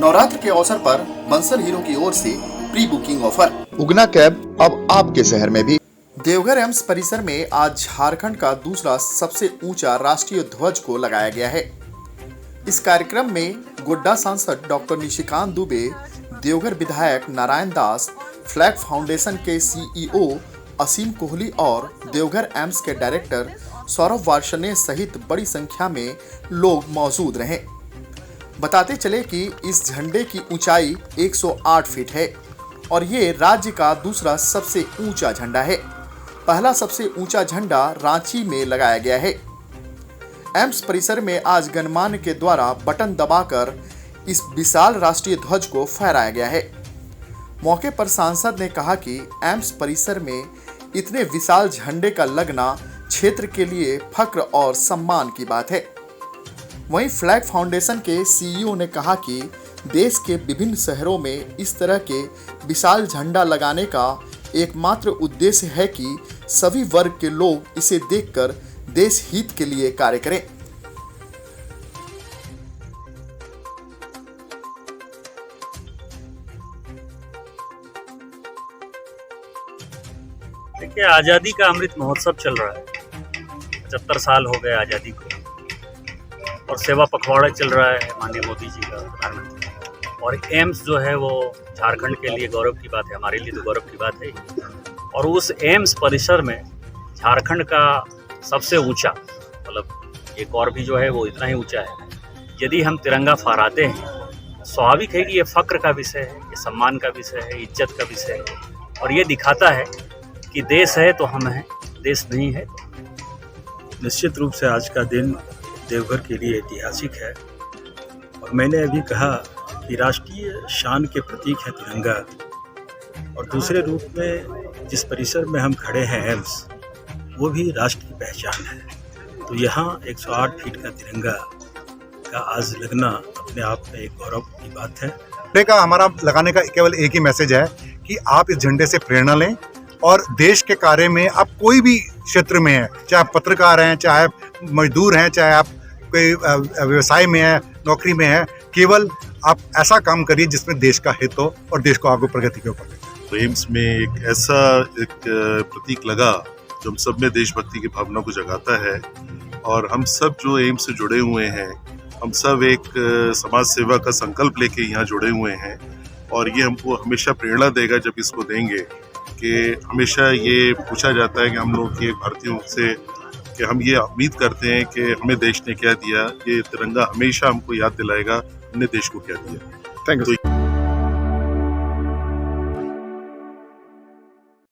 नवरात्र के अवसर पर बंसल हीरो की ओर से प्री बुकिंग ऑफर। उगना कैब अब आपके शहर में भी। देवघर एम्स परिसर में आज झारखंड का दूसरा सबसे ऊंचा राष्ट्रीय ध्वज को लगाया गया है। इस कार्यक्रम में गोड्डा सांसद डॉक्टर निशिकांत दुबे, देवघर विधायक नारायण दास, फ्लैग फाउंडेशन के सीईओ असीम कोहली और देवघर एम्स के डायरेक्टर सौरभ वार्ष्णेय सहित बड़ी संख्या में लोग मौजूद रहे। बताते चले कि इस झंडे की ऊंचाई 108 फीट है और ये राज्य का दूसरा सबसे ऊंचा झंडा है। पहला सबसे ऊंचा झंडा रांची में लगाया गया है। एम्स परिसर में आज गणमान्य के द्वारा बटन दबाकर इस विशाल राष्ट्रीय ध्वज को फहराया गया है। मौके पर सांसद ने कहा कि एम्स परिसर में इतने विशाल झंडे का लगना क्षेत्र के लिए फक्र और सम्मान की बात है। वहीं फ्लैग फाउंडेशन के सीईओ ने कहा कि देश के विभिन्न शहरों में इस तरह के विशाल झंडा लगाने का एकमात्र उद्देश्य है कि सभी वर्ग के लोग इसे देखकर देश हित के लिए कार्य करें। देखिए, आज़ादी का अमृत महोत्सव चल रहा है। 75 साल हो गए आज़ादी को और सेवा पखवाड़ा चल रहा है माननीय मोदी जी का, प्रधानमंत्री का। और एम्स जो है वो झारखंड के लिए गौरव की बात है, हमारे लिए तो गौरव की बात है। और उस एम्स परिसर में झारखंड का सबसे ऊंचा, मतलब एक और भी जो है वो इतना ही ऊंचा है। यदि हम तिरंगा फहराते हैं, स्वाभाविक है कि ये फ़क्र का विषय है, ये सम्मान का विषय है, इज्जत का विषय है। और ये दिखाता है कि देश है तो हम हैं, देश नहीं है। निश्चित रूप से आज का दिन देवघर के लिए ऐतिहासिक है। और मैंने अभी कहा कि राष्ट्रीय शान के प्रतीक है तिरंगा, और दूसरे रूप में जिस परिसर में हम खड़े हैं एम्स, वो भी राष्ट्र की पहचान है। तो यहाँ 108 फीट का तिरंगा का आज लगना अपने आप में एक गौरव की बात है। झंडे का हमारा लगाने का केवल एक ही मैसेज है कि आप इस झंडे से प्रेरणा लें और देश के कार्य में आप कोई भी क्षेत्र में हैं, चाहे आप पत्रकार हैं, चाहे आप मजदूर हैं, चाहे आप कोई व्यवसाय में है, नौकरी में है, केवल आप ऐसा काम करिए जिसमें देश का हित हो और देश को आगे प्रगति के ऊपर। तो एम्स में एक ऐसा प्रतीक लगा जो हम सब में देशभक्ति की भावना को जगाता है। और हम सब जो एम्स से जुड़े हुए हैं, हम सब एक समाज सेवा का संकल्प लेके यहाँ जुड़े हुए हैं। और ये हमको हमेशा प्रेरणा देगा जब इसको देंगे कि हमेशा ये पूछा जाता है कि हम लोग के भारतीयों से कि हम ये उम्मीद करते हैं कि हमें देश ने क्या दिया। ये तिरंगा हमेशा हमको याद दिलाएगा हमने देश को क्या दिया। Thank you.